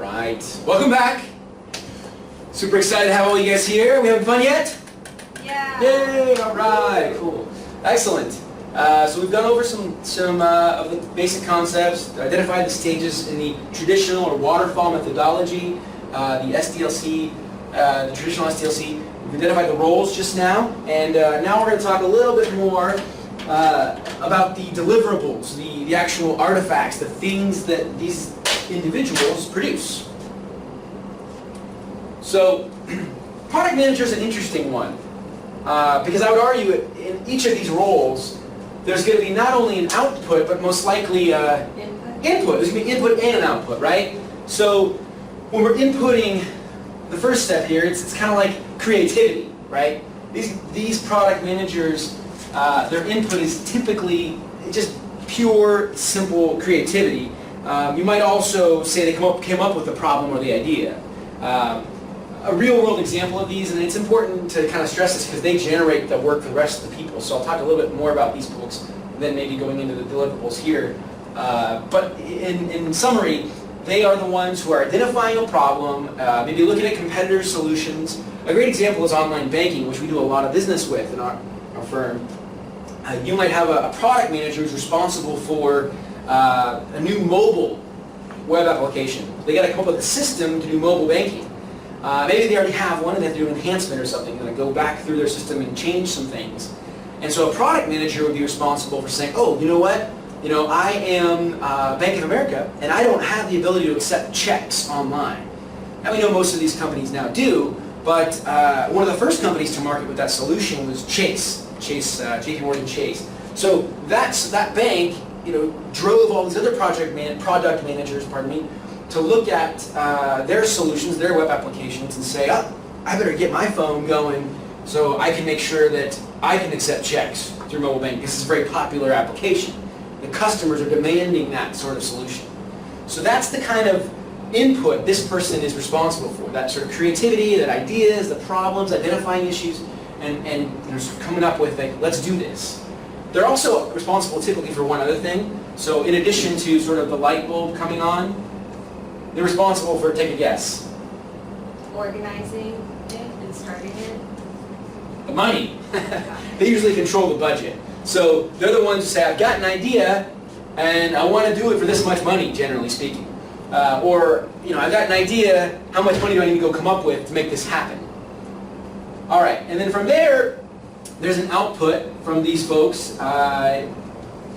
Right. Welcome back. Super excited to have all you guys here. We having fun yet? Yeah. Yay! All right. Cool. Excellent. So we've gone over some of the basic concepts, identified the stages in the traditional or waterfall methodology, the SDLC, the traditional SDLC. We've identified the roles just now, and now we're going to talk a little bit more about the deliverables, the actual artifacts, the things that these individuals produce. So, product manager is an interesting one, because I would argue in each of these roles, there's going to be not only an output, but most likely input. There's going to be input and an output, right? So, when we're inputting the first step here, it's kind of like creativity, right? These product managers, their input is typically just pure, simple creativity. You might also say they came up with the problem or the idea. A real-world example of these, and it's important to kind of stress this because they generate the work for the rest of the people. So I'll talk a little bit more about these folks than maybe going into the deliverables here. But in summary, they are the ones who are identifying a problem, maybe looking at competitor solutions. A great example is online banking, which we do a lot of business with in our firm. You might have a product manager who's responsible for a new mobile web application. They got to come up with a system to do mobile banking. Maybe they already have one and they have to do an enhancement or something, and go back through their system and change some things. And so a product manager would be responsible for saying, oh, you know what? You know, I am Bank of America, and I don't have the ability to accept checks online. Now we know most of these companies now do, but one of the first companies to market with that solution was JP Morgan Chase. So that bank, drove all these other product managers, to look at their solutions, their web applications, and say, oh, I better get my phone going so I can make sure that I can accept checks through mobile banking. This is a very popular application. The customers are demanding that sort of solution. So that's the kind of input this person is responsible for, that sort of creativity, that ideas, the problems, identifying issues, and sort of coming up with, like, let's do this. They're also responsible typically for one other thing. So in addition to sort of the light bulb coming on, they're responsible for, take a guess. Organizing it and starting it. The money. They usually control the budget. So they're the ones who say, I've got an idea and I want to do it for this much money, generally speaking. Or, I've got an idea, how much money do I need to go come up with to make this happen? All right, and then from there, there's an output from these folks.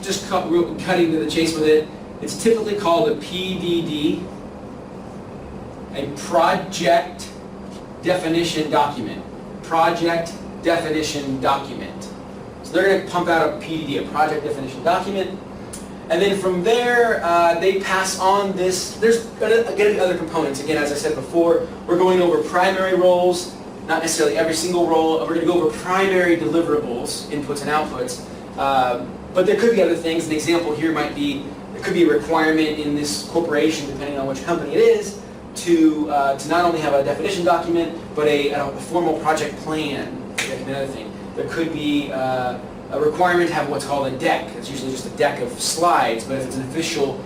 Just cutting to the chase with it. It's typically called a PDD, a project definition document. Project definition document. So they're going to pump out a PDD, a project definition document. And then from there, they pass on this. There's going to be other components. Again, as I said before, we're going over primary roles, not necessarily every single role. We're going to go over primary deliverables, inputs and outputs. But there could be other things. An example here might be, there could be a requirement in this corporation, depending on which company it is, to not only have a definition document, but a formal project plan. That could be another thing. There could be a requirement to have what's called a deck. It's usually just a deck of slides, but if it's an official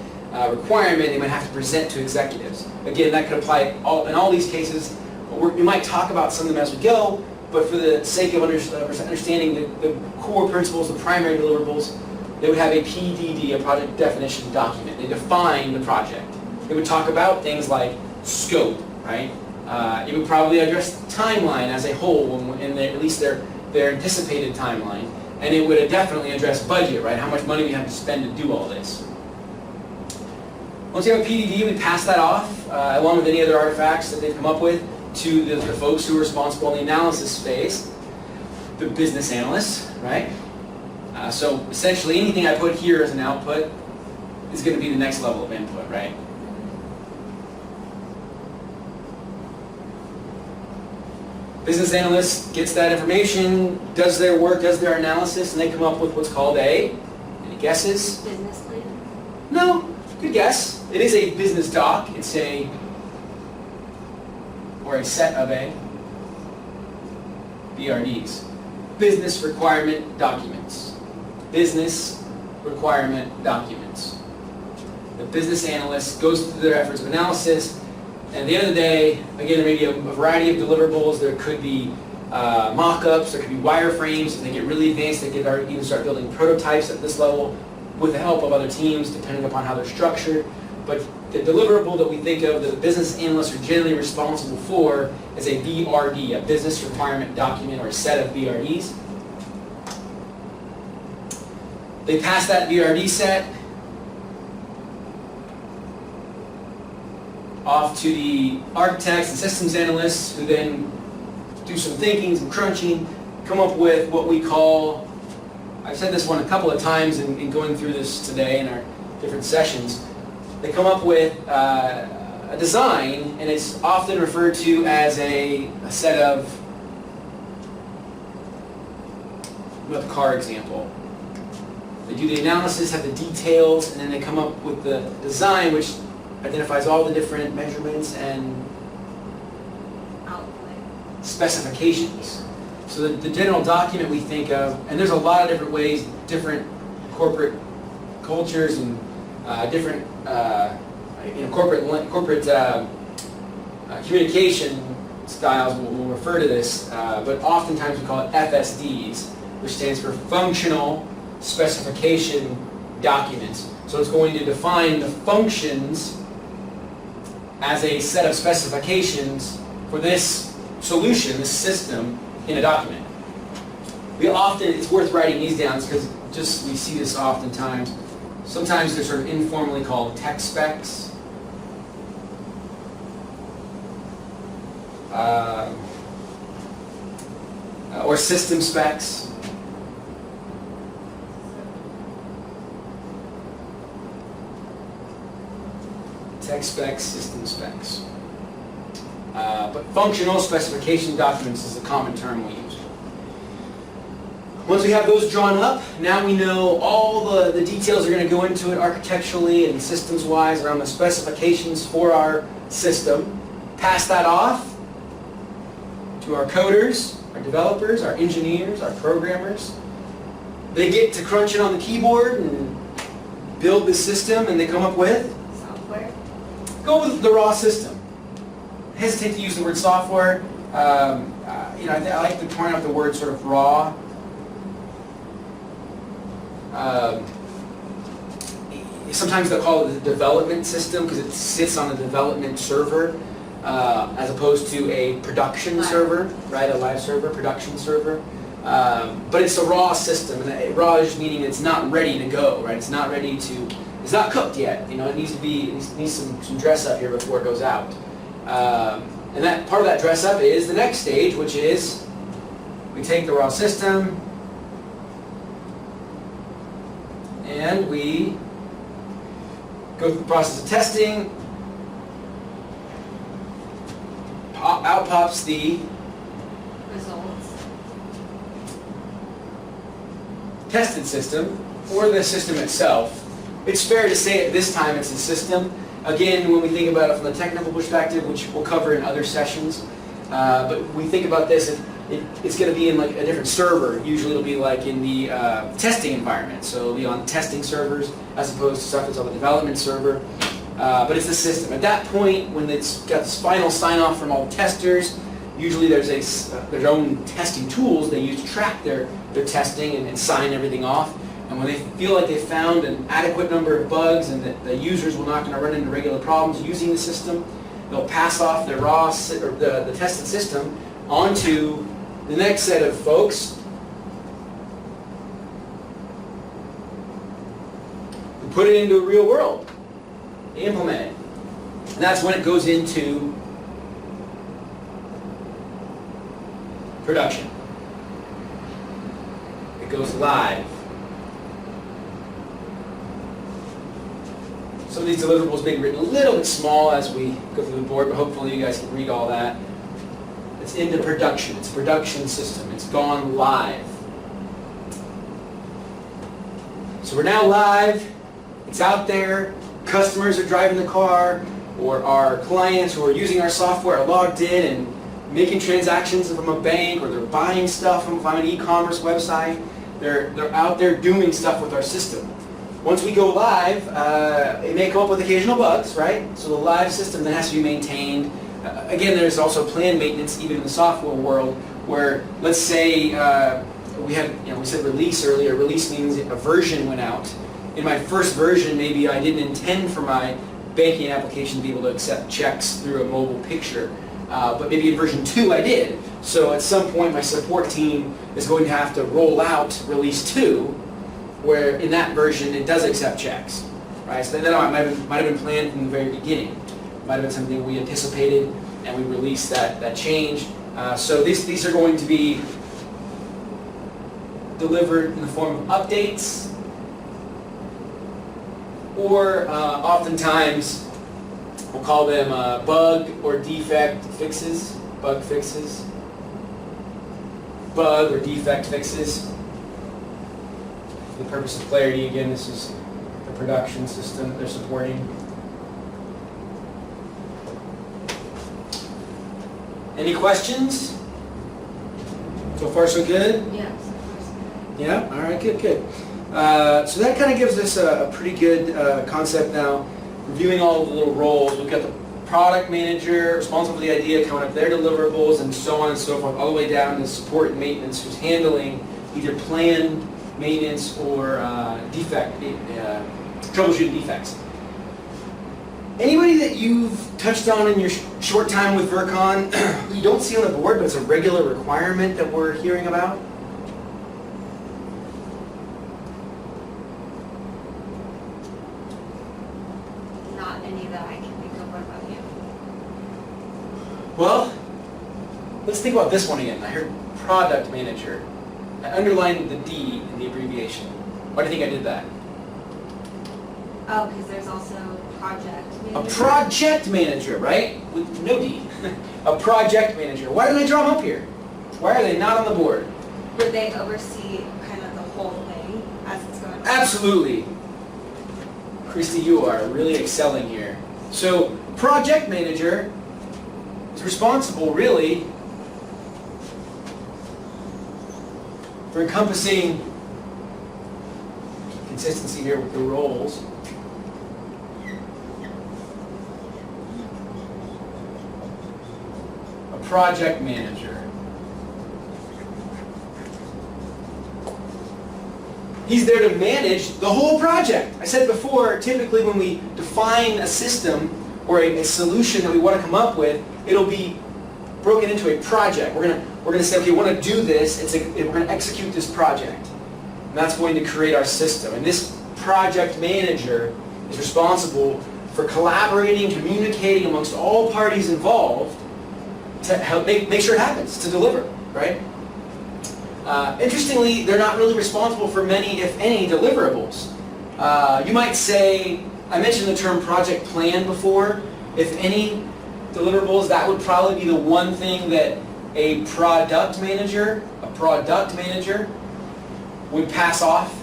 requirement, they might have to present to executives. Again, that could apply in all these cases. We might talk about some of them as we go, but for the sake of understanding the core principles, the primary deliverables, they would have a PDD, a project definition document. They define the project. It would talk about things like scope, right? It would probably address timeline as a whole, and at least their anticipated timeline. And it would definitely address budget, right? How much money we have to spend to do all this. Once you have a PDD, we pass that off, along with any other artifacts that they've come up with, to the folks who are responsible in the analysis phase, the business analysts, right? So essentially anything I put here as an output is going to be the next level of input, right? Business analyst gets that information, does their work, does their analysis, and they come up with what's called any guesses? Business plan? No, good guess. It is a business doc. It's or a set of BRDs. Business requirement documents. Business requirement documents. The business analyst goes through their efforts of analysis, at the end of the day, again, there may be a variety of deliverables. There could be mock-ups, there could be wireframes. If they get really advanced, they could even start building prototypes at this level with the help of other teams, depending upon how they're structured. But the deliverable that we think of that the business analysts are generally responsible for is a BRD, a business requirement document or a set of BRDs. They pass that BRD set off to the architects and systems analysts, who then do some thinking, some crunching, come up with what we call, I've said this one a couple of times in going through this today in our different sessions, they come up with a design, and it's often referred to as a set of, with the car example. They do the analysis, have the details, and then they come up with the design, which identifies all the different measurements and specifications. So the general document we think of, and there's a lot of different ways, different corporate cultures and different corporate communication styles will refer to this, but oftentimes we call it FSDs, which stands for Functional Specification Documents. So it's going to define the functions as a set of specifications for this solution, this system, in a document. It's worth writing these down because just we see this oftentimes. Sometimes they're sort of informally called tech specs. Or system specs. Tech specs, system specs. But functional specification documents is a common term we use. Once we have those drawn up, now we know all the details are going to go into it architecturally and systems-wise around the specifications for our system. Pass that off to our coders, our developers, our engineers, our programmers. They get to crunch it on the keyboard and build the system, and they come up with Software. Go with the raw system. I hesitate to use the word software. I like to point out the word sort of raw. Sometimes they'll call it the development system because it sits on a development server as opposed to a production server, right? A live server, production server. But it's a raw system, and raw is meaning it's not ready to go, right? It's not ready to. It's not cooked yet. It needs some dress up here before it goes out. And that part of that dress up is the next stage, which is we take the raw system and we go through the process of testing. Out pops the Results. tested system or the system itself. It's fair to say at this time it's a system. Again, when we think about it from the technical perspective, which we'll cover in other sessions, but we think about this, it's going to be in like a different server. Usually it'll be like in the testing environment. So it'll be on testing servers as opposed to stuff that's on the development server. But it's a system. At that point, when it's got this final sign-off from all testers, usually there's their own testing tools they use to track their testing and sign everything off. And when they feel like they've found an adequate number of bugs and that the users will not going to run into regular problems using the system, they'll pass off their the tested system onto the next set of folks who put it into the real world, they implement it. And that's when it goes into production. It goes live. Some of these deliverables being written a little bit small as we go through the board, but hopefully you guys can read all that. It's into production. It's a production system. It's gone live. So we're now live. It's out there. Customers are driving the car, or our clients who are using our software are logged in and making transactions from a bank, or they're buying stuff from an e-commerce website. They're out there doing stuff with our system. once we go live, it may come up with occasional bugs, right? So the live system then has to be maintained. Again, there's also planned maintenance even in the software world, where let's say we said release earlier. Release means a version went out. In my first version, maybe I didn't intend for my banking application to be able to accept checks through a mobile picture. But maybe in version 2 I did. So at some point my support team is going to have to roll out release 2, where in that version it does accept checks. Right? So that might have been planned from the very beginning. Might have been something we anticipated and we released that change. So these are going to be delivered in the form of updates, or oftentimes we'll call them bug or defect fixes, bug fixes, bug or defect fixes. For the purpose of clarity, again, this is the production system that they're supporting. Any questions? So far so good? Yes, of course. Yeah? All right, good. So that kind of gives us a pretty good concept now. Reviewing all of the little roles, we've got the product manager responsible for the idea, coming up with their deliverables, and so on and so forth, all the way down to support and maintenance, who's handling either planned maintenance or troubleshooting defects. Anybody that you've touched on in your short time with Vircon who you don't see on the board, but it's a regular requirement that we're hearing about? Not any that I can think of. What about you? Well, let's think about this one again. I heard product manager. I underlined the D in the abbreviation. Why do you think I did that? Oh, because there's also project manager. A project manager, right? With no D. A project manager. Why didn't I draw them up here? Why are they not on the board? Would they oversee kind of the whole thing as it's going on? Absolutely. Christy, you are really excelling here. So, project manager is responsible, really, for encompassing consistency here with the roles. A project manager. He's there to manage the whole project. I said before, typically when we define a system or a solution that we want to come up with, it'll be broken into a project. We're gonna say, okay, we want to do this. We're going to execute this project, and that's going to create our system. And this project manager is responsible for collaborating, communicating amongst all parties involved to help make sure it happens, to deliver, right? Interestingly, they're not really responsible for many, if any, deliverables. You might say, I mentioned the term project plan before. If any deliverables, that would probably be the one thing that a product manager would pass off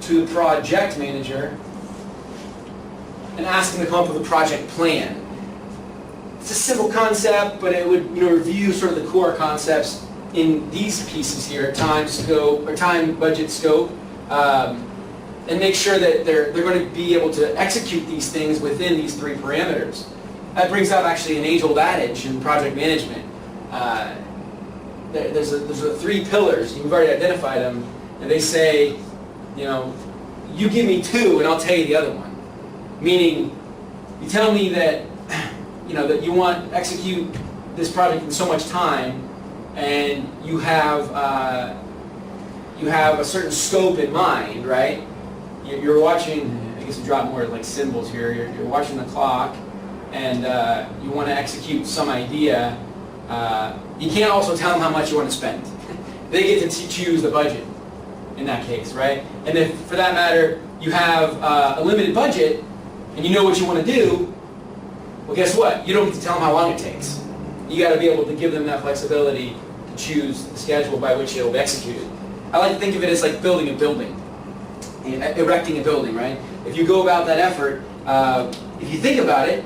to the project manager and ask them to come up with a project plan. It's a simple concept, but it would review sort of the core concepts in these pieces here: time, scope, or time, budget, scope, and make sure that they're going to be able to execute these things within these three parameters. That brings up actually an age-old adage in project management. There's three pillars. You've already identified them, and they say, you give me two, and I'll tell you the other one. Meaning, you tell me that that you want to execute this project in so much time, and you have a certain scope in mind, right? You're watching. I guess you drop more like symbols here. You're watching the clock, and you want to execute some idea. You can't also tell them how much you want to spend. They get to choose the budget in that case, right? And if, for that matter, you have a limited budget and you know what you want to do, well, guess what? You don't get to tell them how long it takes. You got to be able to give them that flexibility to choose the schedule by which it will be executed. I like to think of it as like building a building, erecting a building, right? If you go about that effort, if you think about it,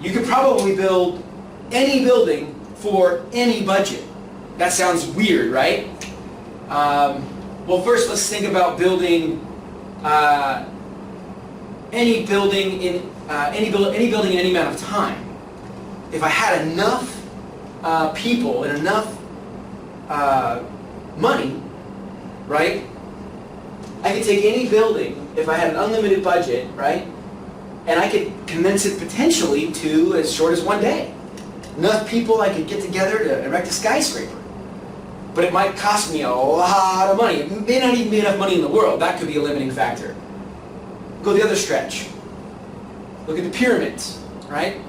you could probably build any building for any budget. That sounds weird, right? Well, first let's think about building any building in any building in any amount of time. If I had enough people and enough money, right? I could take any building if I had an unlimited budget, right? And I could condense it potentially to as short as one day. Enough people I could get together to erect a skyscraper. But it might cost me a lot of money. It may not even be enough money in the world. That could be a limiting factor. Go the other stretch. Look at the pyramids, right?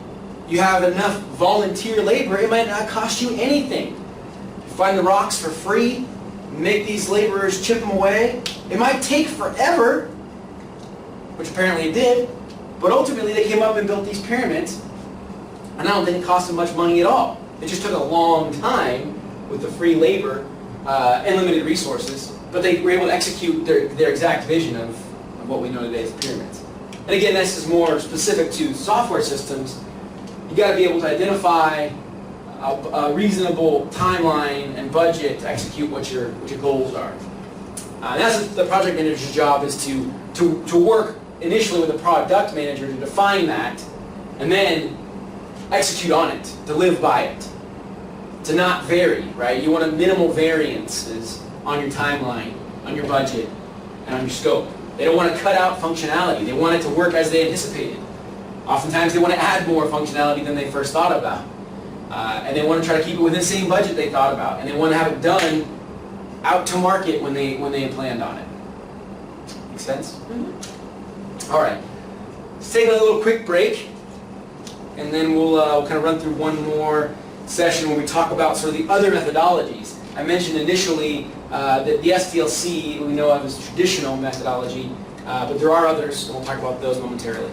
You have enough volunteer labor, it might not cost you anything. You find the rocks for free, make these laborers chip them away. It might take forever, which apparently it did, but ultimately they came up and built these pyramids, and I don't think it cost them much money at all. It just took a long time with the free labor and limited resources, but they were able to execute their exact vision of what we know today as pyramids. And again, this is more specific to software systems. You got to be able to identify a reasonable timeline and budget to execute what your goals are. And that's the project manager's job, is to work initially with the product manager to define that, and then execute on it, to live by it, to not vary, right? You want a minimal variances on your timeline, on your budget, and on your scope. They don't want to cut out functionality. They want it to work as they anticipated. Oftentimes they want to add more functionality than they first thought about. And they want to try to keep it within the same budget they thought about. And they want to have it done out to market when they had planned on it. Make sense? Mm-hmm. All right. Let's take a little quick break. And then we'll kind of run through one more session where we talk about sort of the other methodologies. I mentioned initially that the SDLC we know of as traditional methodology, but there are others, and we'll talk about those momentarily.